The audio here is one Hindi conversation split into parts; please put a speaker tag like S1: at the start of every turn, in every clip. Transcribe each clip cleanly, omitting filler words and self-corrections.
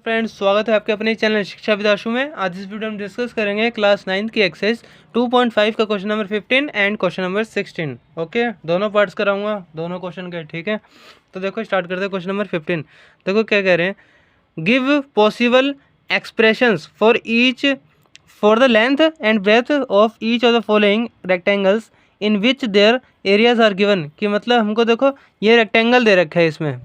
S1: फ्रेंड्स, स्वागत है आपके अपने चैनल शिक्षा विदाशु में। आज इस वीडियो में डिस्कस करेंगे क्लास 9 की एक्सरसाइज 2.5 का question number 15 and question number 16। Okay, दोनों पार्ट्स कराऊंगा, दोनों क्वेश्चन के। ठीक है, तो देखो स्टार्ट करते हैं क्वेश्चन नंबर 15। देखो क्या कह रहे हैं, give possible expressions for the length and breadth of each of the following rectangles in which their areas are given. कि मतलब हमको देखो ये रेक्टेंगल दे रखा है,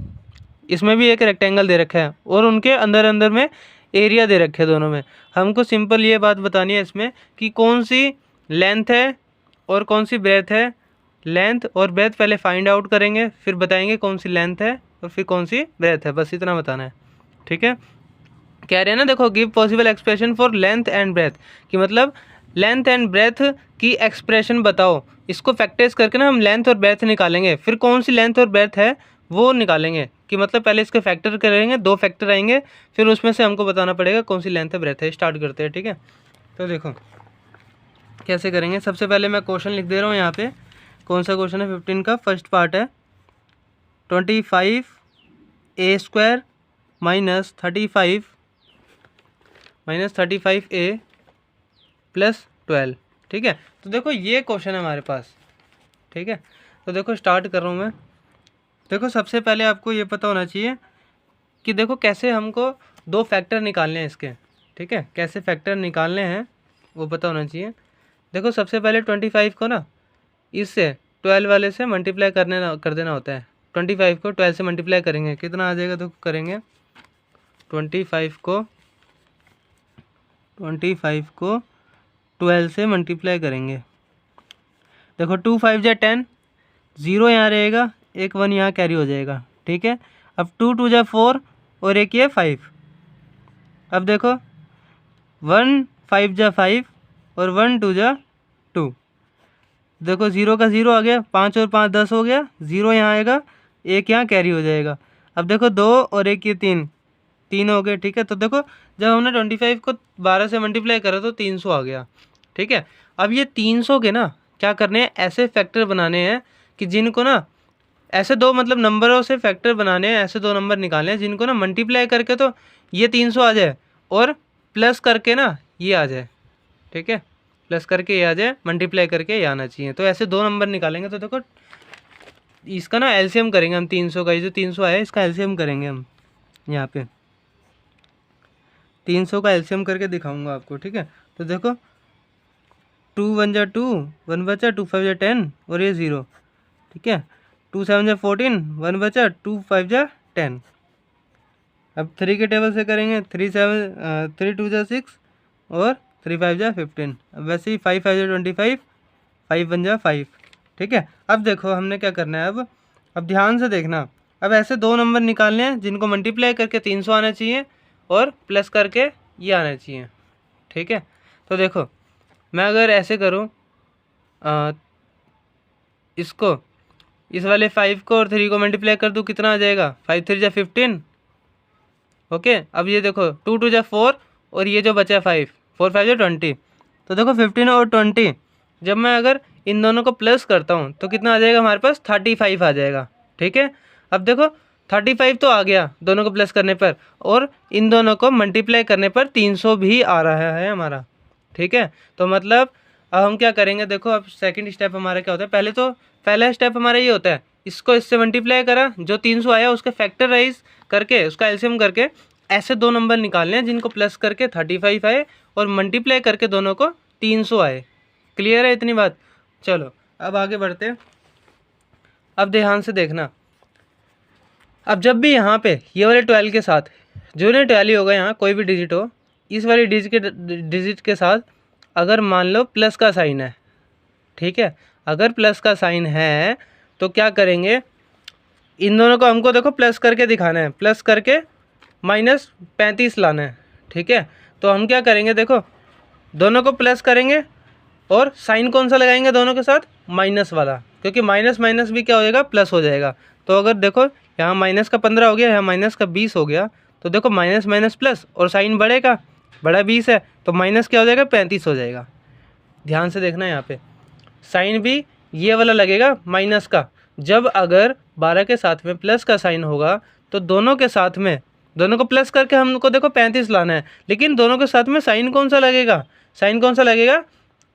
S1: इसमें भी एक रेक्टेंगल दे रखा है और उनके अंदर अंदर में एरिया दे रखे हैं दोनों में। हमको सिंपल ये बात बतानी है इसमें कि कौन सी लेंथ है और कौन सी ब्रेथ है। लेंथ और ब्रेथ पहले फाइंड आउट करेंगे, फिर बताएंगे कौन सी लेंथ है और फिर कौन सी ब्रेथ है, बस इतना बताना है। ठीक है, कह रहे हैं ना, देखो give possible expression for length and breadth, कि मतलब लेंथ एंड ब्रेथ की एक्सप्रेशन बताओ। इसको फैक्टर्स करके ना हम लेंथ और ब्रेथ निकालेंगे, फिर कौन सी लेंथ और ब्रेथ है वो निकालेंगे। कि मतलब पहले इसके फैक्टर करेंगे, 2 फैक्टर आएंगे, फिर उसमें से हमको बताना पड़ेगा कौन सी लेंथ है ब्रेथ है। स्टार्ट करते हैं। ठीक है, तो देखो कैसे करेंगे। सबसे पहले मैं क्वेश्चन लिख दे रहा हूँ यहाँ पे। कौन सा क्वेश्चन है? 15 का फर्स्ट पार्ट है 25a² माइनस 35a प्लस 12। ठीक है, तो देखो ये क्वेश्चन है हमारे पास। ठीक है, तो देखो स्टार्ट कर रहा हूँ मैं। देखो सबसे पहले आपको ये पता होना चाहिए कि देखो कैसे हमको 2 फैक्टर निकालने हैं इसके। ठीक है, कैसे फैक्टर निकालने हैं वो पता होना चाहिए। देखो सबसे पहले 25 को ना इससे 12 वाले से मल्टीप्लाई कर देना होता है। 25 को 12 से मल्टीप्लाई करेंगे, कितना आ जाएगा? तो करेंगे 25 को 12 से मल्टीप्लाई करेंगे। देखो 2 5 जा 10, 0 यहाँ रहेगा, एक 1 यहाँ कैरी हो जाएगा। ठीक है, अब 2 2 जा 4 और एक ये 5। अब देखो 1 5 जा 5 और 1 2 जा 2। देखो 0 का 0 आ गया, 5 और 5 10 हो गया, 0 यहाँ आएगा, एक यहाँ कैरी हो जाएगा। अब देखो 2 और एक ये 3 हो गए। ठीक है, तो देखो जब हमने 25 को 12 से मल्टीप्लाई करा तो 300 आ गया। ठीक है, अब ये 300 के ना क्या करने हैं, ऐसे फैक्टर बनाने हैं कि जिनको ना ऐसे 2 मतलब नंबरों से फैक्टर बनाने हैं, ऐसे 2 नंबर निकालने हैं जिनको ना मल्टीप्लाई करके तो ये 300 आ जाए और प्लस करके ना ये आ जाए। ठीक है, प्लस करके ये आ जाए, मल्टीप्लाई करके ये आना चाहिए। तो ऐसे 2 नंबर निकालेंगे। तो देखो इसका ना एलसीएम करेंगे हम 300 का। ये जो 300 आया इसका एलसीएम करेंगे हम यहाँ पे। 300 का एलसीएम करके दिखाऊंगा आपको। ठीक है, तो देखो 2 1 जा 2, 1 बचा, 2 5 जा 10 और ये 0। ठीक है, 2 7 जा 14, 1 बचा, 2 5 जा 10। अब 3 के टेबल से करेंगे, 3 2 जा 6 और 3 5 जा 15। अब वैसे ही 5 5 जा 25, 5 1 जा 5। ठीक है, अब देखो हमने क्या करना है। अब ध्यान से देखना। अब ऐसे 2 नंबर निकालने हैं जिनको मल्टीप्लाई करके 300 आना चाहिए और प्लस करके ये आना चाहिए। ठीक है, तो देखो मैं अगर ऐसे करूँ, इसको इस वाले 5 को और 3 को मल्टीप्लाई कर दूँ, कितना आ जाएगा? 5 3 जा 15। ओके, अब ये देखो 2 2 जा 4 और ये जो बचा 5, 4 5 जा 20। तो देखो 15 और 20 जब मैं अगर इन दोनों को प्लस करता हूँ तो कितना आ जाएगा हमारे पास? 35 आ जाएगा। ठीक है, अब देखो 35 तो आ गया दोनों को प्लस करने पर, और इन दोनों को मल्टीप्लाई करने पर 300 भी आ रहा है हमारा। ठीक है, तो मतलब अब हम क्या करेंगे, देखो अब सेकंड स्टेप हमारा क्या होता है। पहला स्टेप हमारा ये होता है, इसको इससे मल्टीप्लाई करा, जो 300 आया उसके फैक्टराइज करके उसका एलसीएम करके ऐसे 2 नंबर निकालने हैं जिनको प्लस करके 35 आए और मल्टीप्लाई करके दोनों को 300 आए। क्लियर है इतनी बात? चलो अब आगे बढ़ते हैं। अब ध्यान से देखना। अब जब भी यहाँ पे ये वाले 12 के साथ जो ने 12 होगा, यहाँ कोई भी डिजिट हो, इस वाली डिजिट के साथ अगर मान लो प्लस का साइन है। ठीक है, अगर प्लस का साइन है तो क्या करेंगे, इन दोनों को हमको देखो प्लस करके दिखाना है, प्लस करके -35 लाना है। ठीक है, तो हम क्या करेंगे, देखो दोनों को प्लस करेंगे और साइन कौन सा लगाएंगे दोनों के साथ? माइनस वाला, क्योंकि माइनस माइनस भी क्या हो जाएगा? प्लस हो जाएगा। तो अगर देखो यहाँ माइनस का 15 हो गया, यहाँ माइनस का 20 हो गया, तो देखो माइनस माइनस प्लस और साइन बढ़ेगा, बड़ा 20 है तो माइनस क्या हो जाएगा? 35 हो जाएगा। ध्यान से देखना, यहाँ पे साइन भी ये वाला लगेगा माइनस का। जब अगर 12 के साथ में प्लस का साइन होगा तो दोनों के साथ में दोनों को प्लस करके हमको देखो 35 लाना है, लेकिन दोनों के साथ में साइन कौन सा लगेगा, साइन कौन सा लगेगा,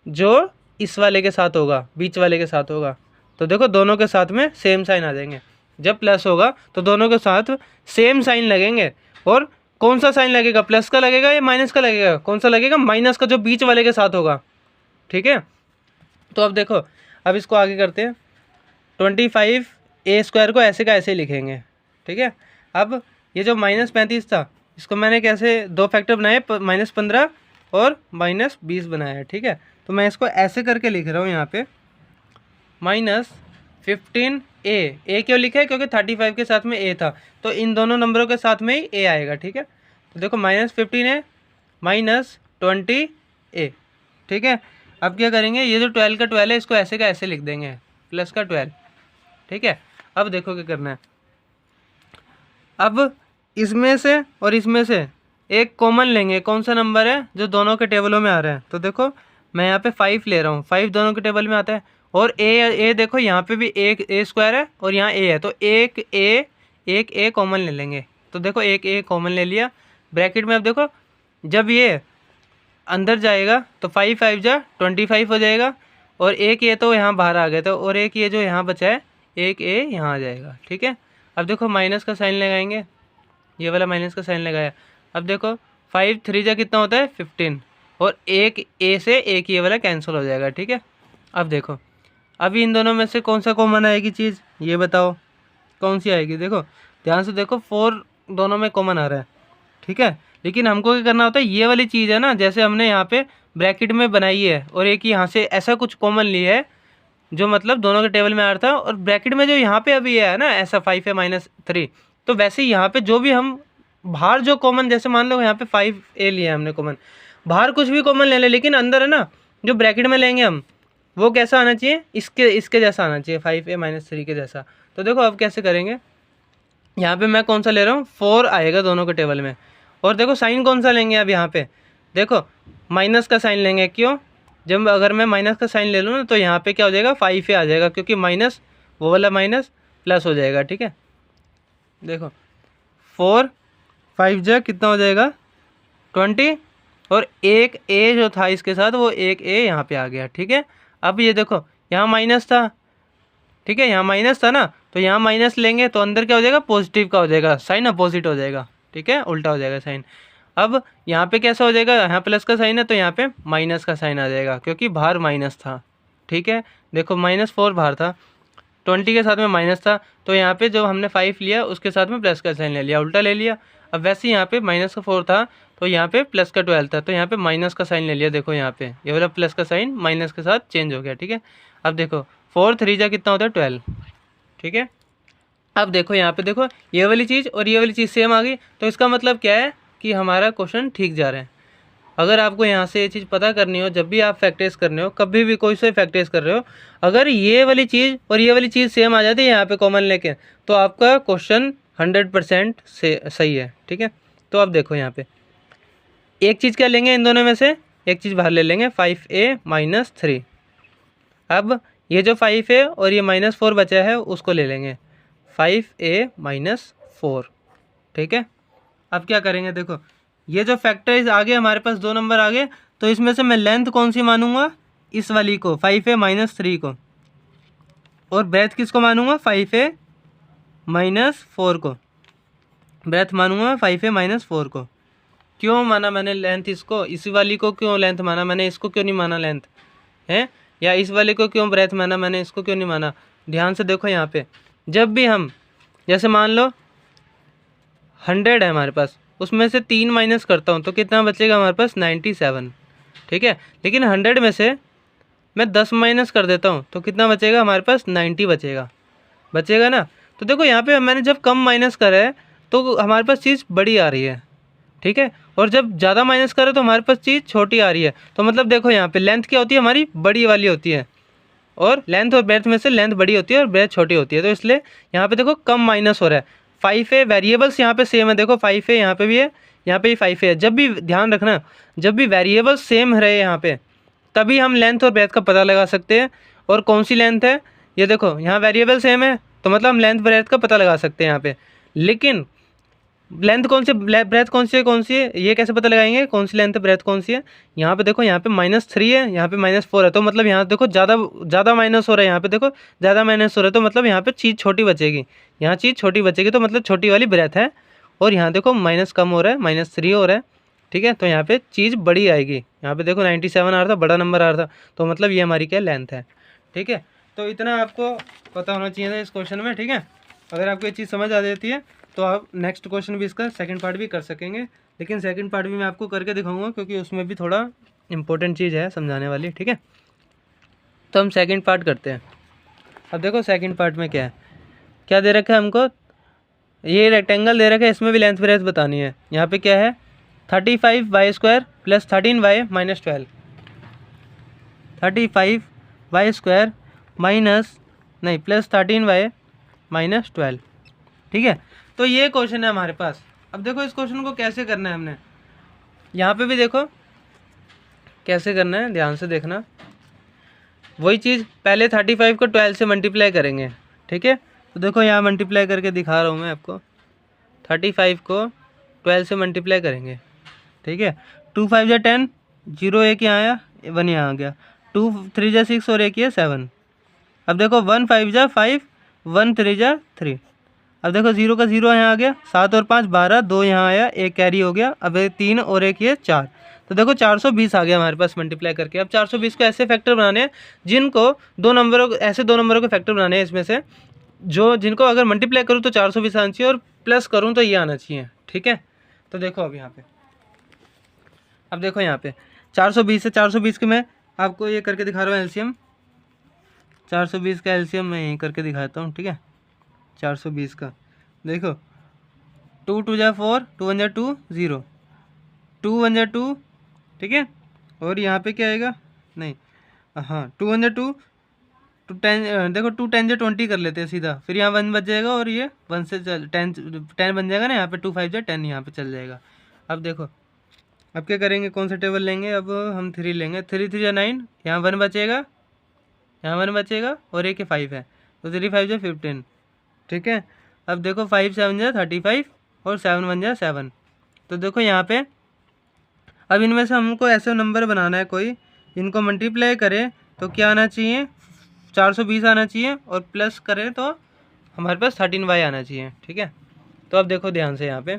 S1: जो इस वाले के साथ होगा, बीच वाले के साथ होगा। तो देखो दोनों के साथ में सेम साइन आ जाएंगे। जब प्लस होगा तो दोनों के साथ सेम साइन लगेंगे। और कौन सा साइन लगेगा, प्लस का लगेगा या माइनस का लगेगा, कौन सा लगेगा, माइनस का, जो बीच वाले के साथ होगा। ठीक है, तो अब देखो, अब इसको आगे करते हैं। 25a² को ऐसे का ऐसे लिखेंगे। ठीक है, अब ये जो -35 था, इसको मैंने कैसे दो फैक्टर बनाए, -15 और -20 बनाया है। ठीक है, तो मैं इसको ऐसे करके लिख रहा हूँ यहाँ पे, -15a। ए क्यों लिखा है, क्योंकि 35 के साथ में a था, तो इन दोनों नंबरों के साथ में ही a आएगा। ठीक है, तो देखो -15a -20a। ठीक है, अब क्या करेंगे, ये जो 12 का 12 है, इसको ऐसे का ऐसे लिख देंगे, प्लस का 12। ठीक है, अब देखो क्या करना है। अब इसमें से और इसमें से एक कॉमन लेंगे। कौन सा नंबर है जो दोनों के टेबलों में आ रहा है, तो देखो मैं यहाँ पे 5 ले रहा हूँ, 5 दोनों के टेबल में आता है। और ए देखो यहाँ पे भी एक a² है और यहाँ a है, तो एक a कॉमन ले लेंगे। तो देखो एक a कॉमन ले लिया ब्रैकेट में। अब देखो जब ये अंदर जाएगा तो 5 5 जा 25 हो जाएगा, और एक ये तो यहाँ बाहर आ गया था, और एक ये जो यहाँ बचा है, एक a यहाँ आ जाएगा। ठीक है, अब देखो माइनस का साइन लगाएंगे, ये वाला माइनस का साइन लगाया। अब देखो 5 3 जा कितना होता है 15, और एक a से एक ये वाला कैंसिल हो जाएगा। ठीक है, अब देखो अभी इन दोनों में से कौन सा कॉमन आएगी चीज़, ये बताओ कौन सी आएगी। देखो ध्यान से देखो, 4 दोनों में कॉमन आ रहा है। ठीक है, लेकिन हमको क्या करना होता है, ये वाली चीज़ है ना, जैसे हमने यहाँ पे ब्रैकेट में बनाई है और एक यहाँ से ऐसा कुछ कॉमन लिया है जो मतलब दोनों के टेबल में आ रहा था, और ब्रैकेट में जो यहाँ पे अभी है ना ऐसा 5 है -3, तो वैसे ही यहाँ पे जो भी हम बाहर जो कॉमन, जैसे मान लो यहाँ पे 5a लिया है हमने कॉमन, बाहर कुछ भी कॉमन ले लें, लेकिन अंदर है ना जो ब्रैकेट में लेंगे हम, वो कैसा आना चाहिए, इसके जैसा आना चाहिए, 5a -3 के जैसा। तो देखो अब कैसे करेंगे, यहाँ पे मैं कौन सा ले रहा हूँ, 4 आएगा दोनों के टेबल में। और देखो साइन कौन सा लेंगे, अब यहाँ पे देखो माइनस का साइन लेंगे। क्यों, जब अगर मैं माइनस का साइन ले लूँ ना, तो यहाँ पे क्या हो जाएगा, 5a आ जाएगा, क्योंकि माइनस वो वाला माइनस प्लस हो जाएगा। ठीक है, देखो 4 5 जा कितना हो जाएगा 20, और एक a जो था इसके साथ, वो एक a यहाँ पे आ गया। ठीक है, अब ये देखो यहाँ माइनस था, ठीक है, यहाँ माइनस था ना, तो यहाँ माइनस लेंगे तो अंदर क्या हो जाएगा, पॉजिटिव का हो जाएगा, साइन अपोजिट हो जाएगा। ठीक है, उल्टा हो जाएगा साइन। अब यहाँ पे कैसा हो जाएगा, यहाँ प्लस का साइन है तो यहाँ पे माइनस का साइन आ जाएगा, क्योंकि बाहर माइनस था। ठीक है, देखो -4 बाहर था, 20 के साथ में माइनस था, तो यहाँ पे जो हमने 5 लिया उसके साथ में प्लस का साइन ले लिया, उल्टा ले लिया। अब वैसे यहाँ पे -4 था, तो यहाँ पे प्लस का 12 था, तो यहाँ पे माइनस का साइन ले लिया। देखो यहाँ पे ये वाला प्लस का साइन माइनस के साथ चेंज हो गया। ठीक है, अब देखो 4 3 जा कितना होता है 12। ठीक है, अब देखो यहाँ पे देखो ये वाली चीज़ और ये वाली चीज़ सेम आ गई, तो इसका मतलब क्या है कि हमारा क्वेश्चन ठीक जा रहा है। अगर आपको यहाँ से ये चीज़ पता करनी हो, जब भी आप फैक्टराइज करने हो, कभी भी कोई से फैक्टराइज कर रहे हो, अगर ये वाली चीज़ और ये वाली चीज़ सेम आ जाती है यहाँ पे कॉमन लेके, तो आपका क्वेश्चन 100% से सही है। ठीक है, तो अब देखो यहाँ पे एक चीज़ क्या लेंगे, इन दोनों में से एक चीज़ बाहर ले लेंगे, 5a -3। अब ये जो 5 है और ये -4 बचा है उसको ले लेंगे, 5a -4। ठीक है, अब क्या करेंगे, देखो ये जो फैक्टराइज आ गए हमारे पास 2 नंबर आ गए, तो इसमें से मैं लेंथ कौन सी मानूंगा, इस वाली को 5a -3 को, और ब्रेथ किसको मानूंगा 5a -4 को, ब्रेथ मानूंगा 5a -4 को। क्यों माना मैंने लेंथ इसको, इसी वाली को क्यों लेंथ माना मैंने, इसको क्यों नहीं माना लेंथ है, या इस वाले को क्यों ब्रेथ माना मैंने, इसको क्यों नहीं माना। ध्यान से देखो यहाँ पे, जब भी हम जैसे मान लो 100 है हमारे पास, उसमें से 3 माइनस करता हूँ तो कितना बचेगा हमारे पास 97। ठीक है, लेकिन 100 में से मैं 10 माइनस कर देता हूँ तो कितना बचेगा हमारे पास 90 बचेगा ना। तो देखो यहाँ पे मैंने जब कम माइनस करा है तो हमारे पास चीज़ बड़ी आ रही है। ठीक है, और जब ज़्यादा माइनस करें तो हमारे पास चीज़ छोटी आ रही है। तो मतलब देखो यहाँ पे लेंथ क्या होती है हमारी, बड़ी वाली होती है, और लेंथ और ब्रेथ में से लेंथ बड़ी होती है और ब्रेथ छोटी होती है, तो इसलिए यहाँ पे देखो कम माइनस हो रहा है। 5a वेरिएबल्स यहाँ पे सेम है, देखो 5a यहाँ पे भी है, यहाँ पे भी 5a है। जब भी ध्यान रखना, जब भी वेरिएबल्स सेम रहे यहाँ पे, तभी हम लेंथ और ब्रेथ का पता लगा सकते हैं। और कौन सी लेंथ है, ये देखो यहाँ वेरिएबल सेम है तो मतलब हम लेंथ ब्रेथ का पता लगा सकते हैं यहाँ पे। लेकिन लेंथ कौन सी, ब्रेथ कौन सी है, ये कैसे पता लगाएंगे कौन सी लेंथ ब्रेथ कौन सी है। यहाँ पे देखो, यहाँ पे -3 है, यहाँ पे -4 है, तो मतलब यहाँ देखो ज़्यादा माइनस हो रहा है, यहाँ पे देखो ज़्यादा माइनस हो रहा है, तो मतलब यहाँ पे चीज़ छोटी बचेगी, यहाँ चीज़ छोटी बचेगी, तो मतलब छोटी वाली ब्रेथ है। और यहाँ देखो माइनस कम हो रहा है, -3 हो रहा है, ठीक है, तो यहाँ पे चीज़ बड़ी आएगी। यहाँ पे देखो 97 आ रहा था, बड़ा नंबर आ रहा था, तो मतलब ये हमारी क्या लेंथ है, ठीक है। तो इतना आपको पता होना चाहिए था इस क्वेश्चन में, ठीक है। अगर आपको ये चीज़ समझ आ जाती है तो आप नेक्स्ट क्वेश्चन भी इसका सेकंड पार्ट भी कर सकेंगे, लेकिन सेकंड पार्ट भी मैं आपको करके दिखाऊंगा, क्योंकि उसमें भी थोड़ा इंपॉर्टेंट चीज़ है समझाने वाली, ठीक है। तो हम सेकंड पार्ट करते हैं। अब देखो सेकंड पार्ट में क्या है, क्या दे रखा है हमको, ये रेक्टेंगल दे रखा है, इसमें भी लेंथ ब्रेथ बतानी है। यहाँ पे क्या है, 35y² + 13y - 12, 35y² + 13y - 12, ठीक है। तो ये क्वेश्चन है हमारे पास। अब देखो इस क्वेश्चन को कैसे करना है हमने, यहाँ पे भी देखो कैसे करना है, ध्यान से देखना। वही चीज़, पहले 35 को 12 से मल्टीप्लाई करेंगे, ठीक है। तो देखो यहाँ मल्टीप्लाई करके दिखा रहा हूँ मैं आपको, 35 को 12 से मल्टीप्लाई करेंगे, ठीक है। 2 5 जा 10, 0 एक यहाँ आया, 1 यहाँ आ गया, 2 3 जा 6 और एक ये 7। अब देखो 1 5 जा 5, 1 3 जा 3। अब देखो 0 का 0 यहाँ आ गया, 7 और 5 12, 2 यहाँ आया, एक कैरी हो गया, अब 3 और एक ये 4। तो देखो 420 आ गया हमारे पास मल्टीप्लाई करके। अब 420 को ऐसे फैक्टर बनाने हैं जिनको ऐसे दो नंबरों के फैक्टर बनाने हैं इसमें से, जिनको अगर मल्टीप्लाई करूँ तो 420 आना चाहिए और प्लस करूँ तो ये आना चाहिए, ठीक है। तो देखो अब यहाँ पे, अब देखो यहाँ पे 420 है, 420 के मैं आपको ये करके दिखा रहा हूँ एलसीएम। 420 का एलसीएम मैं यहीं करके दिखाता हूँ, ठीक है। 420 का देखो, 2 2 जा 4, 2 1 जा 2, 0, 2 1 जा 2, ठीक है। और यहाँ पे क्या आएगा, नहीं, हाँ 2 1 जा 2, 2 10, देखो 2 10 जा 20 कर लेते हैं सीधा, फिर यहाँ 1 बच जाएगा और ये 1 से 10 बन जाएगा ना, यहाँ पे 2 5 जा 10 यहाँ पे चल जाएगा। अब देखो अब क्या करेंगे, कौन सा टेबल लेंगे, अब हम 3 लेंगे, 3 3 जा 9, यहाँ 1 बचेगा, यहाँ 1 बचेगा और एक 5 है, तो 3 5 जा 15, ठीक है। अब देखो 5 7 जा 35 और 7 1 जा 7। तो देखो यहाँ पे अब इनमें से हमको ऐसा नंबर बनाना है कोई, इनको मल्टीप्लाई करें तो क्या आना चाहिए, 420 आना चाहिए, और प्लस करें तो हमारे पास 13y आना चाहिए, ठीक है। तो अब देखो ध्यान से यहाँ पे,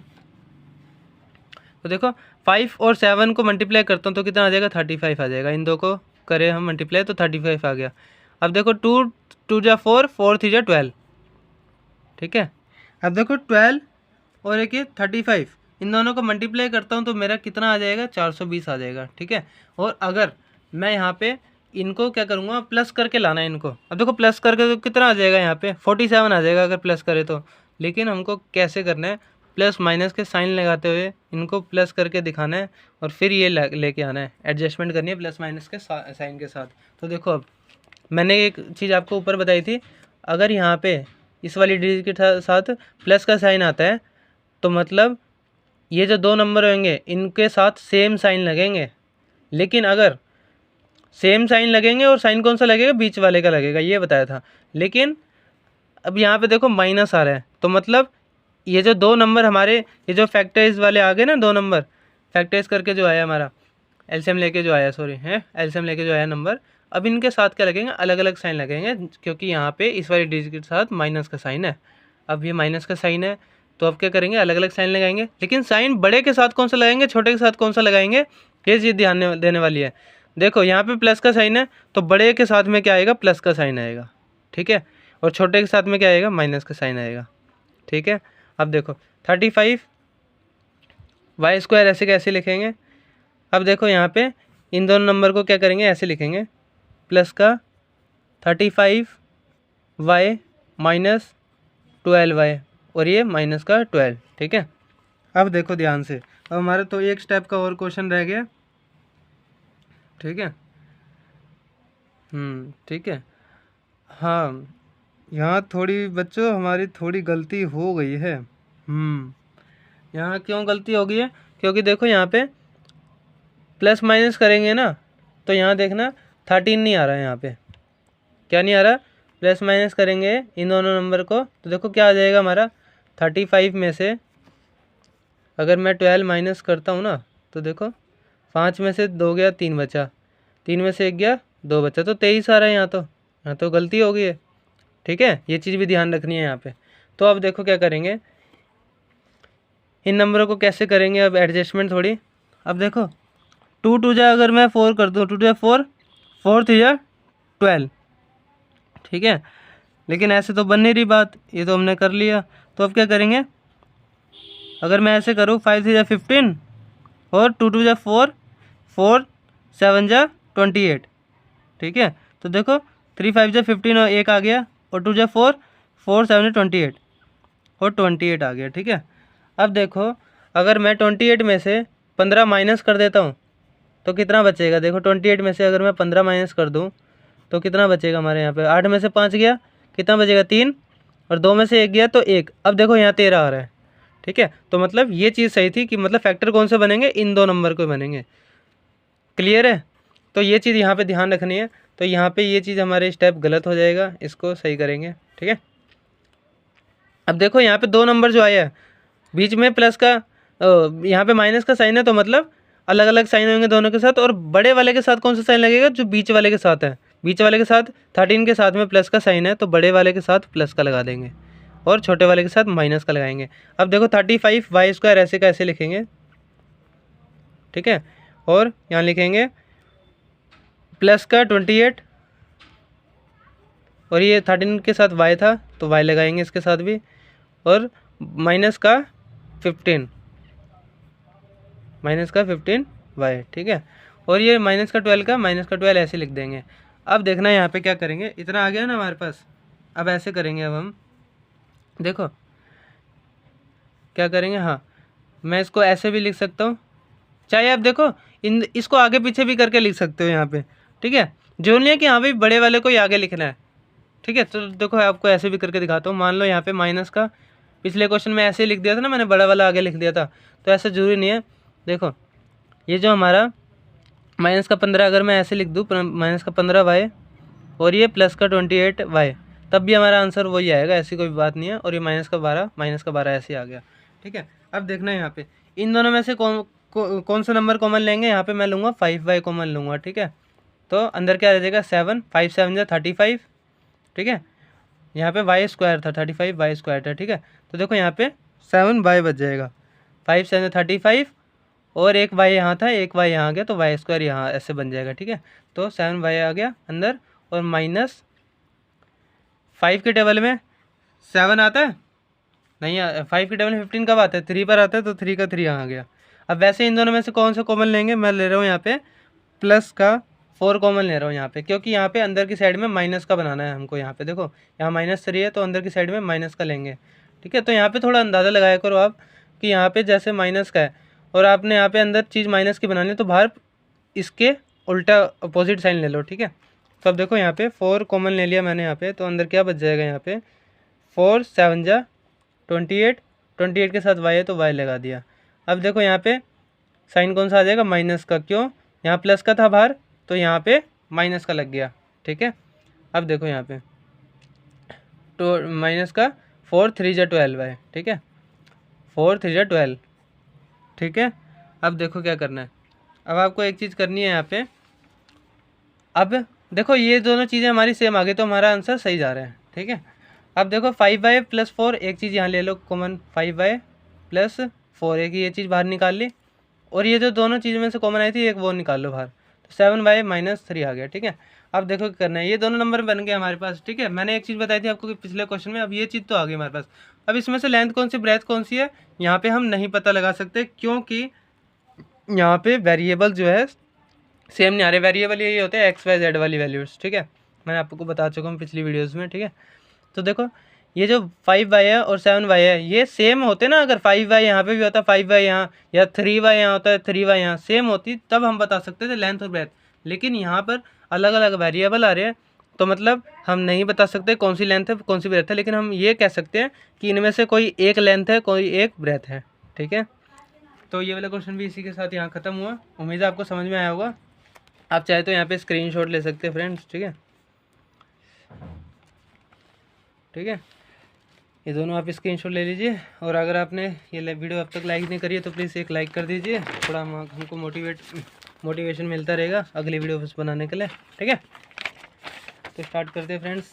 S1: तो देखो 5 और 7 को मल्टीप्लाई करता हूँ तो कितना आ जाएगा, 35 आ जाएगा। इन दो को करें हम मल्टीप्लाई तो 35 आ गया। अब देखो 2 2 जा 4, 4 3 जा 12, ठीक है। अब देखो 12 और एक ये 35, इन दोनों को मल्टीप्लाई करता हूँ तो मेरा कितना आ जाएगा, 420 आ जाएगा, ठीक है। और अगर मैं यहाँ पे इनको क्या करूँगा, प्लस करके लाना है इनको। अब देखो प्लस करके तो कितना आ जाएगा, यहाँ पे 47 आ जाएगा अगर प्लस करे तो। लेकिन हमको कैसे करना है, प्लस माइनस के साइन लगाते हुए इनको प्लस करके दिखाना है, और फिर ये लेके आना है, एडजस्टमेंट करनी है प्लस माइनस के साइन के साथ। तो देखो अब मैंने एक चीज़ आपको ऊपर बताई थी, अगर यहाँ पे इस वाली डिजिट के साथ प्लस का साइन आता है तो मतलब ये जो दो नंबर होंगे इनके साथ सेम साइन लगेंगे। लेकिन अगर सेम साइन लगेंगे और साइन कौन सा लगेगा, बीच वाले का लगेगा, ये बताया था। लेकिन अब यहाँ पे देखो माइनस आ रहा है, तो मतलब ये जो दो नंबर हमारे, ये जो फैक्टराइज वाले आ गए ना, दो नंबर फैक्टराइज करके जो आया हमारा, एलसीएम लेके जो आया, सॉरी है एलसीएम लेके जो आया नंबर, अब इनके साथ क्या लगेंगे, अलग अलग साइन लगेंगे, क्योंकि यहाँ पे इस वाली डिजिट के साथ माइनस का साइन है। अब ये माइनस का साइन है तो अब क्या करेंगे, अलग अलग साइन लगाएंगे। लेकिन साइन बड़े के साथ कौन सा लगाएंगे, छोटे के साथ कौन सा लगाएंगे, ये चीज़ ध्यान देने वाली है। देखो यहाँ पे प्लस का साइन है तो बड़े के साथ में क्या आएगा, प्लस का साइन आएगा, ठीक है। और छोटे के साथ में क्या आएगा, माइनस का साइन आएगा, ठीक है। अब देखो 35 y² ऐसे कैसे लिखेंगे। अब देखो यहाँ पे इन दोनों नंबर को क्या करेंगे, ऐसे लिखेंगे, प्लस का 35y माइनस 12y और ये माइनस का 12, ठीक है। अब देखो ध्यान से, अब हमारा तो एक स्टेप का और क्वेश्चन रह गया, ठीक है। ठीक है। हाँ यहाँ थोड़ी बच्चों हमारी थोड़ी गलती हो गई है। यहाँ क्यों गलती हो गई है, क्योंकि देखो यहाँ पे प्लस माइनस करेंगे ना, तो यहाँ देखना 13 नहीं आ रहा है, यहाँ पे क्या नहीं आ रहा, प्लस माइनस करेंगे इन दोनों नंबर को तो देखो क्या आ जाएगा हमारा, 35 में से अगर मैं 12 माइनस करता हूँ ना तो देखो 5 में से 2 गया 3 बचा, 3 में से 1 गया 2 बचा, तो 23 आ रहा है यहाँ तो गलती हो गई है। ठीक है, ये चीज़ भी ध्यान रखनी है यहाँ पे। तो अब देखो क्या करेंगे, इन नंबरों को कैसे करेंगे अब एडजस्टमेंट थोड़ी। अब देखो 2 2 जा अगर मैं 4 कर दूँ, 2 2 जा 4, 4 3 जा 12। ठीक है, लेकिन ऐसे तो बन नहीं रही बात, ये तो हमने कर लिया। तो अब क्या करेंगे, अगर मैं ऐसे करूँ 5 3 जा 15 और 2 2 जा 4, 4 7 जा 28। ठीक है, तो देखो 3 5 जा 15 और 1 आ गया, और 2 जा 4, 4 7 जा 28 और 28 आ गया। ठीक है, अब देखो अगर मैं 28 में से 15 माइनस कर देता हूँ तो कितना बचेगा। देखो 28 में से अगर मैं 15 माइनस कर दूँ तो कितना बचेगा हमारे यहाँ पे, 8 में से 5 गया, कितना बचेगा 3, और 2 में से 1 गया तो 1। अब देखो यहाँ 13 आ रहा है। ठीक है, तो मतलब ये चीज़ सही थी कि मतलब फैक्टर कौन से बनेंगे, इन 2 नंबर को बनेंगे। क्लियर है, तो ये चीज़ यहाँ पे ध्यान रखनी है। तो यहाँ पे ये चीज़ हमारे स्टेप गलत हो जाएगा, इसको सही करेंगे। ठीक है, अब देखो यहाँ पे 2 नंबर जो आया है बीच में प्लस का, यहाँ पे माइनस का साइन है, तो मतलब अलग अलग साइन होंगे दोनों के साथ। और बड़े वाले के साथ कौन सा साइन लगेगा, जो बीच वाले के साथ है। बीच वाले के साथ 13 के साथ में प्लस का साइन है, तो बड़े वाले के साथ प्लस का लगा देंगे और छोटे वाले के साथ माइनस का लगाएंगे। अब देखो 35 वाई स्क्वायर ऐसे का ऐसे लिखेंगे। ठीक है, और यहाँ लिखेंगे प्लस का 28, और ये 13 के साथ वाई था तो वाई लगाएंगे इसके साथ भी, और माइनस का 15, वाई। ठीक है, और ये माइनस का 12 ऐसे लिख देंगे। अब देखना यहाँ पे क्या करेंगे, इतना आ गया ना हमारे पास। अब ऐसे करेंगे, अब हम देखो क्या करेंगे, हाँ मैं इसको ऐसे भी लिख सकता हूँ, चाहे आप देखो इसको आगे पीछे भी करके लिख सकते हो यहाँ पे। ठीक है, जो नहीं है कि हाँ भाई बड़े वाले को ही आगे लिखना है। ठीक है, तो देखो आपको ऐसे भी करके दिखाता हूँ। मान लो यहाँ पे माइनस का, पिछले क्वेश्चन में ऐसे ही लिख दिया था ना मैंने, बड़ा वाला आगे लिख दिया था, तो ऐसा जरूरी नहीं है। देखो ये जो हमारा माइनस का 15 अगर मैं ऐसे लिख दूँ, माइनस का 15 वाई और ये प्लस का 28 वाई, तब भी हमारा आंसर वही आएगा, ऐसी कोई बात नहीं है। और ये माइनस का 12 ऐसे आ गया। ठीक है, अब देखना है यहाँ पे इन दोनों में से कौन सा नंबर कॉमन लेंगे। यहाँ पे मैं लूँगा 5 वाई कॉमन लूँगा। ठीक है, तो अंदर क्या रह जाएगा 7, 5 7 जा 35। ठीक है, यहाँ पे वाई स्क्वायर था, 35 वाई स्क्वायर था। ठीक है, तो देखो यहाँ पे 7 वाई बच जाएगा, 5 7 35, और एक वाई यहाँ था, एक वाई यहाँ आ गया, तो वाई स्क्वायर यहाँ ऐसे बन जाएगा। ठीक है, तो 7 वाई आ गया अंदर, और माइनस 5 के टेबल में 7 आता है नहीं, 5 के टेबल में 15 कब आता है, 3 पर आता है, तो 3 का 3 यहाँ आ गया। अब वैसे इन दोनों में से कौन सा कॉमन लेंगे, मैं ले रहा हूँ यहाँ पे प्लस का 4 कॉमन ले रहा हूँ यहाँ पे, क्योंकि यहाँ पे अंदर की साइड में माइनस का बनाना है हमको। यहाँ पे देखो यहाँ -3 है, तो अंदर की साइड में माइनस का लेंगे। ठीक है, तो यहाँ पे थोड़ा अंदाज़ा लगाया करो आप कि यहाँ पे जैसे माइनस का है और आपने यहाँ पे अंदर चीज़ माइनस की बनानी है, तो बाहर इसके उल्टा अपोजिट साइन ले लो। ठीक है, तो अब देखो यहाँ पे 4 कॉमन ले लिया मैंने यहाँ पे, तो अंदर क्या बच जाएगा, यहाँ पे 4 7 जा 28, 28 के साथ वाई है तो वाई लगा दिया। अब देखो यहाँ पे साइन कौन सा आ जाएगा, माइनस का, क्यों, यहाँ प्लस का था बाहर, तो यहाँ पे माइनस का लग गया। ठीक है, अब देखो यहाँ पे तो माइनस का 4 3 जा 12 है। ठीक है, 4 3 जा 12। ठीक है, अब देखो क्या करना है, अब आपको एक चीज़ करनी है यहाँ पे। अब देखो ये दोनों चीज़ें हमारी सेम आ गई, तो हमारा आंसर सही जा रहा है। ठीक है, अब देखो 5 वाई प्लस 4, एक चीज़ यहाँ ले लो कॉमन, 5 वाई प्लस 4, एक ये चीज़ बाहर निकाल ली, और ये जो दोनों चीज़ में से कॉमन आई थी एक वो निकाल लो बाहर, तो 7 वाई -3 आ गया। ठीक है, अब देखो क्या करना है, ये दोनों नंबर बन गए हमारे पास। ठीक है, मैंने एक चीज़ बताई थी आपको कि पिछले क्वेश्चन में, अब ये चीज़ तो आ गई हमारे पास। अब इसमें से लेंथ कौन सी, ब्रेथ कौन सी है, यहाँ पे हम नहीं पता लगा सकते, क्योंकि यहाँ पे वेरिएबल जो है सेम नहीं आ रहे। वेरिएबल यही होते हैं एक्स वाई जेड वाली वैल्यूज़। ठीक है, मैंने आपको बता चुका हूँ पिछली वीडियोज़ में। ठीक है, तो देखो ये जो 5 वाई है और 7 वाई है ये सेम होते ना, अगर 5 वाई यहाँ पे भी होता है 5 वाई यहाँ, या 3 वाई यहाँ होता है 3 वाई यहाँ, सेम होती तब हम बता सकते थे लेंथ और ब्रेथ। लेकिन यहाँ पर अलग अलग वेरिएबल आ रहे हैं, तो मतलब हम नहीं बता सकते कौन सी लेंथ है कौन सी ब्रेथ है, लेकिन हम ये कह सकते हैं कि इनमें से कोई एक लेंथ है कोई एक ब्रेथ है। ठीक है, तो ये वाला क्वेश्चन भी इसी के साथ यहाँ ख़त्म हुआ। उम्मीद है आपको समझ में आया होगा। आप चाहे तो यहाँ पे स्क्रीनशॉट ले सकते हैं फ्रेंड्स। ठीक है, ठीक है, ये दोनों आप स्क्रीनशॉट ले लीजिए। और अगर आपने ये वीडियो अब तक लाइक नहीं करी है तो प्लीज़ एक लाइक कर दीजिए, थोड़ा हमको मोटिवेशन मिलता रहेगा अगली वीडियो बनाने के लिए, ठीक है। तो स्टार्ट करते हैं फ्रेंड्स,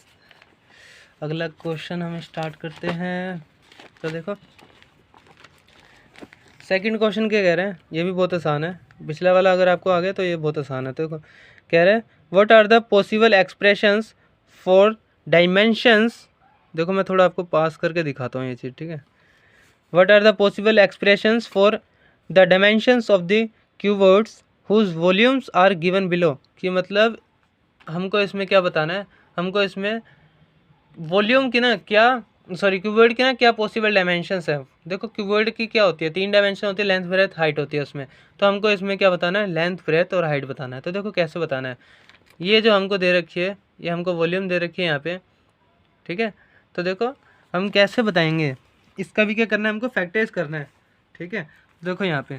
S1: अगला क्वेश्चन हम स्टार्ट करते हैं। तो देखो सेकंड क्वेश्चन क्या कह रहे हैं, ये भी बहुत आसान है, पिछला वाला अगर आपको आ गया तो ये बहुत आसान है। तो देखो कह रहे हैं what are the possible expressions for dimensions. देखो मैं थोड़ा आपको पास करके दिखाता हूँ ये चीज़, ठीक है। What are the possible expressions for the dimensions of the cuboids whose volumes are given below. कि मतलब हमको इसमें क्या बताना है, हमको इसमें वॉल्यूम की ना क्या क्यूबॉइड की ना क्या पॉसिबल डायमेंशंस है। देखो क्यूबॉइड की क्या होती है, 3 डायमेंशन होती है, लेंथ ब्रेथ हाइट होती है उसमें। तो हमको इसमें क्या बताना है, लेंथ ब्रेथ और हाइट बताना है। तो देखो कैसे बताना है, ये जो हमको दे रखी है, ये हमको वॉल्यूम दे रखी है यहाँ पे, ठीक है। तो देखो हम कैसे बताएंगे, इसका भी क्या करना है, हमको फैक्टराइज करना है, ठीक है। देखो यहाँ पे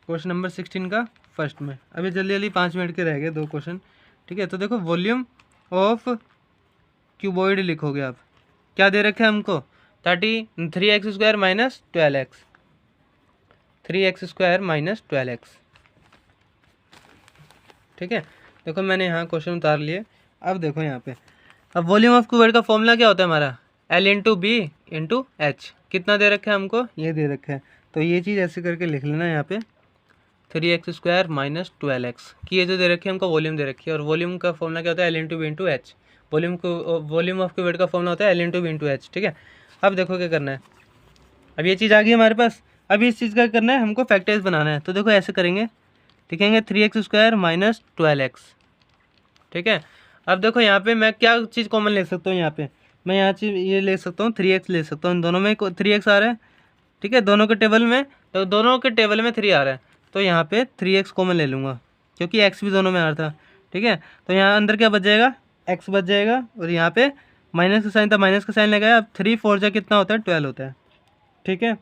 S1: क्वेश्चन नंबर 16 का फर्स्ट में, अभी जल्दी जल्दी 5 मिनट के रह गए 2 क्वेश्चन, ठीक है। तो देखो वॉल्यूम ऑफ क्यूबॉइड लिखोगे आप, क्या दे रखे हैं हमको 3x² minus 12x, 3x² minus 12x, ठीक है। देखो मैंने यहाँ क्वेश्चन उतार लिए। अब देखो यहाँ पे, अब वॉल्यूम ऑफ क्यूबॉइड का फॉर्मूला क्या होता है हमारा, L/B/H। कितना दे रखा है हमको, ये दे रखा है। तो ये चीज़ ऐसे करके लिख लेना यहाँ पे 3x² माइनस 12x की ये जो दे रखी है हमको वॉल्यूम दे रखी है। और वॉल्यूम का फॉर्मूला क्या होता है, L/B/H। वॉल्यूम ऑफ क्यूबॉइड का फॉर्मूला होता है L/B/H, ठीक है। अब देखो क्या करना है, अब ये चीज़ आ गई हमारे पास। अब इस चीज़ का करना है हमको फैक्टराइज बनाना है। तो देखो ऐसे करेंगे, लिखेंगे 3x² माइनस 12x, ठीक है। अब देखो यहाँ पे मैं क्या चीज़ कॉमन ले सकता हूँ, यहाँ पे मैं यहाँ चीज़ ये ले सकता हूँ 3x ले सकता हूँ, इन दोनों में 3x आ रहा है, ठीक है। दोनों के टेबल में, तो दोनों के टेबल में 3 आ रहा है, तो यहाँ पे 3x कॉमन ले लूँगा क्योंकि x भी दोनों में आ रहा था, ठीक है। तो यहाँ अंदर क्या बच जाएगा, x बच जाएगा, और यहाँ पे माइनस का साइन था, माइनस का साइन लगाया। अब 3 4 जा कितना होता है, 12 होता है, ठीक है।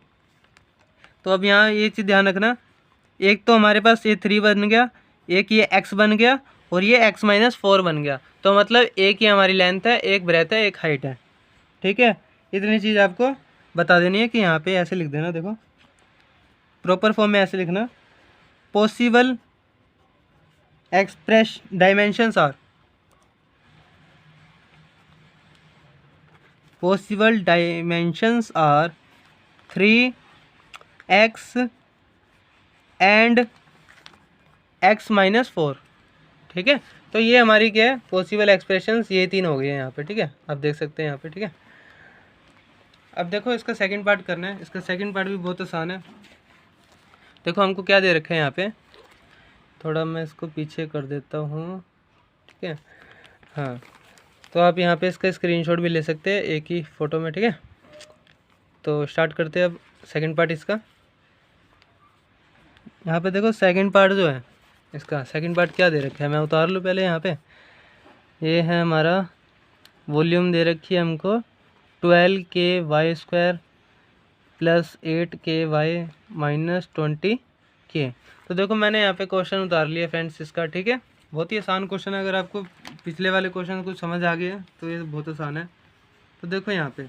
S1: तो अब यहाँ ये चीज़ ध्यान रखना, एक तो हमारे पास ये 3 बन गया, एक ये x बन गया, और ये x माइनस 4 बन गया। तो मतलब एक ही हमारी लेंथ है, एक ब्रेथ है, एक हाइट है, ठीक है। इतनी चीज़ आपको बता देनी है कि यहाँ पे ऐसे लिख देना। देखो प्रॉपर फॉर्म में ऐसे लिखना, possible express dimensions are, possible dimensions are 3x and x minus 4, ठीक है। तो ये हमारी क्या है, पॉसिबल एक्सप्रेशंस, ये 3 हो गई है यहाँ पे, ठीक है। आप देख सकते हैं यहाँ पे, ठीक है। अब देखो इसका सेकंड पार्ट करना है, इसका सेकंड पार्ट भी बहुत आसान है। देखो हमको क्या दे रखा है यहाँ पे, थोड़ा मैं इसको पीछे कर देता हूँ, ठीक है। हाँ, तो आप यहाँ पे इसका स्क्रीनशॉट भी ले सकते हैं एक ही फ़ोटो में, ठीक है। तो स्टार्ट करते हैं अब सेकंड पार्ट इसका। यहाँ पे देखो सेकंड पार्ट जो है, इसका सेकंड पार्ट क्या दे रखा है, मैं उतार लूँ पहले। यहाँ पे ये है हमारा वॉल्यूम दे रखी है हमको 12K² plus 8KY minus 20K। तो देखो मैंने यहाँ पे क्वेश्चन उतार लिया फ्रेंड्स इसका, ठीक है। बहुत ही आसान क्वेश्चन है, अगर आपको पिछले वाले क्वेश्चन कुछ समझ आ गया तो ये बहुत आसान है। तो देखो यहाँ पे,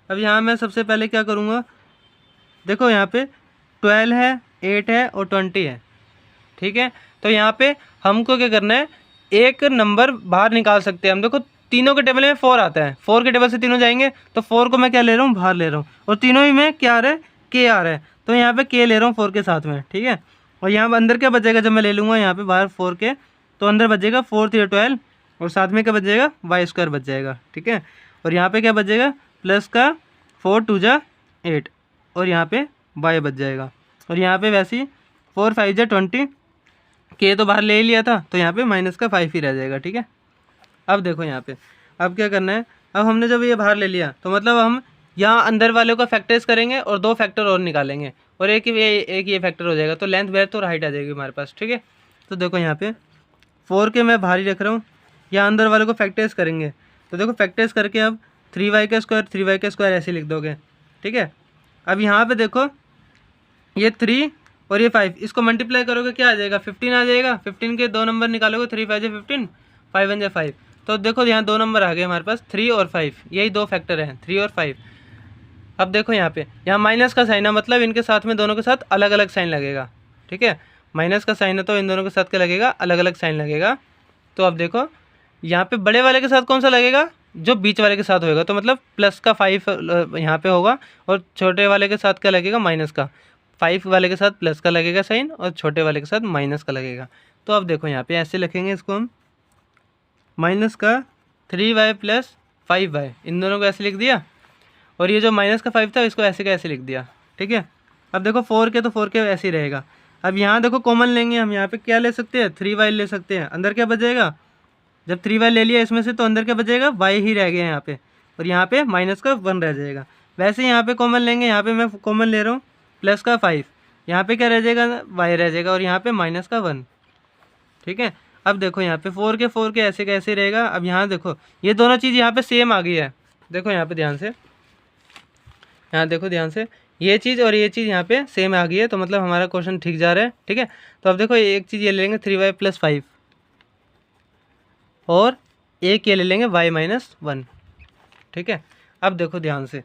S1: अब यहाँ मैं सबसे पहले क्या करूँगा, देखो यहाँ पे 12 है, 8 है और 20 है, ठीक है। तो यहाँ पे हमको क्या करना है, एक नंबर बाहर निकाल सकते हैं हम। देखो तीनों के टेबल में 4 आता है, 4 के टेबल से तीनों जाएंगे, तो 4 को मैं क्या ले रहा हूँ, बाहर ले रहा हूँ, और तीनों ही में क्या आ रहा है, K आ रहा है। तो यहाँ पे K ले रहा हूँ 4 के साथ में, ठीक है। और यहाँ पर अंदर क्या बचेगा, जब मैं ले लूँगा यहाँ पे बाहर 4 के, तो अंदर बचेगा 4 3 12, और साथ में क्या बचेगा, y² बच जाएगा, ठीक है। और यहाँ पे क्या बचेगा, प्लस का 4 2 जा 8, और यहाँ पे y बच जाएगा। और यहाँ पे वैसे ही 4 5 जा 20, K तो बाहर ले ही लिया था, तो यहाँ पे माइनस का 5 ही रह जाएगा, ठीक है। अब देखो यहाँ पे, अब क्या करना है, अब हमने जब ये बाहर ले लिया तो मतलब हम यहाँ अंदर वाले को फैक्टराइज करेंगे और 2 फैक्टर और निकालेंगे, और एक ये फैक्टर हो जाएगा, तो लेंथ ब्रेथ और हाइट आ जाएगी हमारे पास, ठीक है। तो देखो यहाँ पे 4 के मैं बाहर ही रख रहा हूँ, यहाँ अंदर वाले को फैक्टराइज करेंगे। तो देखो फैक्टराइज करके अब 3y² ऐसे लिख दोगे, ठीक है। अब यहाँ पे देखो ये 3 और ये 5, इसको मल्टीप्लाई करोगे क्या आ जाएगा, 15 आ जाएगा। 15 के 2 नंबर निकालोगे, 3 5 जा 15, 5 1 जा 5, तो देखो यहाँ 2 नंबर आ गए हमारे पास, 3 और 5, यही 2 फैक्टर हैं, 3 और 5। अब देखो यहाँ पे, यहाँ माइनस का साइन है, मतलब इनके साथ में दोनों के साथ अलग अलग साइन लगेगा, ठीक है। माइनस का साइन है तो इन दोनों के साथ क्या लगेगा, अलग अलग साइन लगेगा। तो अब देखो यहाँ पे बड़े वाले के साथ कौन सा लगेगा, जो बीच वाले के साथ होगा, तो मतलब प्लस का 5 यहाँ पे होगा, और छोटे वाले के साथ क्या लगेगा, माइनस का। 5 वाले के साथ प्लस का लगेगा साइन, और छोटे वाले के साथ माइनस का लगेगा। तो अब देखो यहाँ पे ऐसे लिखेंगे इसको हम, माइनस का 3y प्लस 5y, इन दोनों को ऐसे लिख दिया, और ये जो माइनस का 5 था इसको ऐसे का ऐसे लिख दिया, ठीक है। अब देखो 4 के तो 4 के ऐसे ही रहेगा। अब यहाँ देखो कॉमन लेंगे हम, यहाँ पे क्या ले सकते हैं, 3y ले सकते हैं, अंदर क्या बचेगा, जब 3y ले लिया इसमें से तो अंदर क्या बचेगा, y ही रह गया यहाँ पे, और यहाँ पे माइनस का 1 रह जाएगा। वैसे यहाँ पे कॉमन लेंगे, यहाँ पे मैं कॉमन ले रहा हूँ प्लस का 5, यहाँ पे क्या रह जाएगा, y रह जाएगा, और यहाँ पे माइनस का 1, ठीक है। अब देखो यहाँ पे 4 के ऐसे का ऐसे रहेगा। अब यहाँ देखो ये दोनों चीज़ यहाँ पे सेम आ गई है, देखो यहाँ पे ध्यान से, यहाँ देखो ध्यान से, ये चीज़ और ये चीज़ यहाँ पे सेम आ गई है, तो मतलब हमारा क्वेश्चन ठीक जा रहा है, ठीक है। तो अब देखो एक चीज़ ये ले लेंगे 3y प्लस 5, और एक ये ले लेंगे y माइनस 1, ठीक है। अब देखो ध्यान से,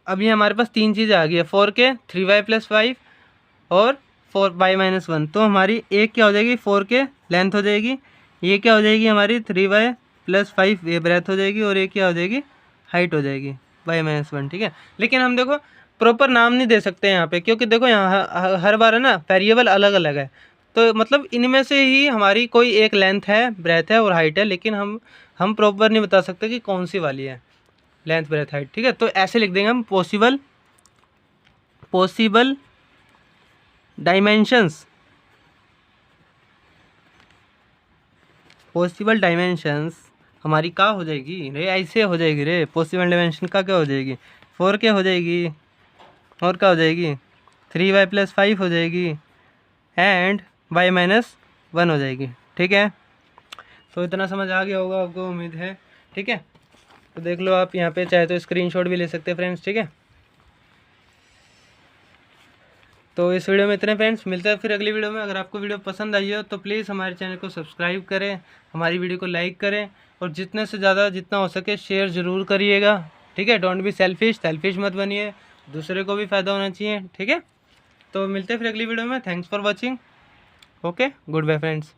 S1: अब ये हमारे पास 3 चीज़ें आ गई है, 4 के, 3y प्लस 5 और 4y माइनस 1। तो हमारी एक क्या हो जाएगी, 4 के लेंथ हो जाएगी, ये क्या हो जाएगी हमारी 3y प्लस 5 ये ब्रेथ हो जाएगी, और ये क्या हो जाएगी, हाइट हो जाएगी y माइनस 1, ठीक है। लेकिन हम देखो प्रॉपर नाम नहीं दे सकते यहाँ पे, क्योंकि देखो यहाँ हर बार है ना वेरिएबल अलग अलग है, तो मतलब इनमें से ही हमारी कोई एक लेंथ है, ब्रेथ है और हाइट है, लेकिन हम प्रॉपर नहीं बता सकते कि कौन सी वाली है लेंथ, ब्रेथ, हाइट, ठीक है। तो ऐसे लिख देंगे हम, पॉसिबल डायमेंशंस, हमारी क्या हो जाएगी रे, ऐसे हो जाएगी रे, पॉसिबल डायमेंशन का क्या हो जाएगी, 4 के हो जाएगी, और क्या हो जाएगी, 3y प्लस 5 हो जाएगी, एंड y माइनस 1 हो जाएगी, ठीक है। तो इतना समझ आ गया होगा आपको, उम्मीद है, ठीक है। तो देख लो आप यहाँ पे, चाहे तो स्क्रीनशॉट भी ले सकते हैं फ्रेंड्स, ठीक है। तो इस वीडियो में इतने फ्रेंड्स, मिलते हैं फिर अगली वीडियो में। अगर आपको वीडियो पसंद आई हो तो प्लीज़ हमारे चैनल को सब्सक्राइब करें, हमारी वीडियो को लाइक करें, और जितने से ज़्यादा जितना हो सके शेयर ज़रूर करिएगा, ठीक है। डोंट बी सेल्फिश मत बनिए, दूसरे को भी फ़ायदा होना चाहिए, ठीक है। तो मिलते हैं फिर अगली वीडियो में। Thanks for watching, okay, goodbye friends.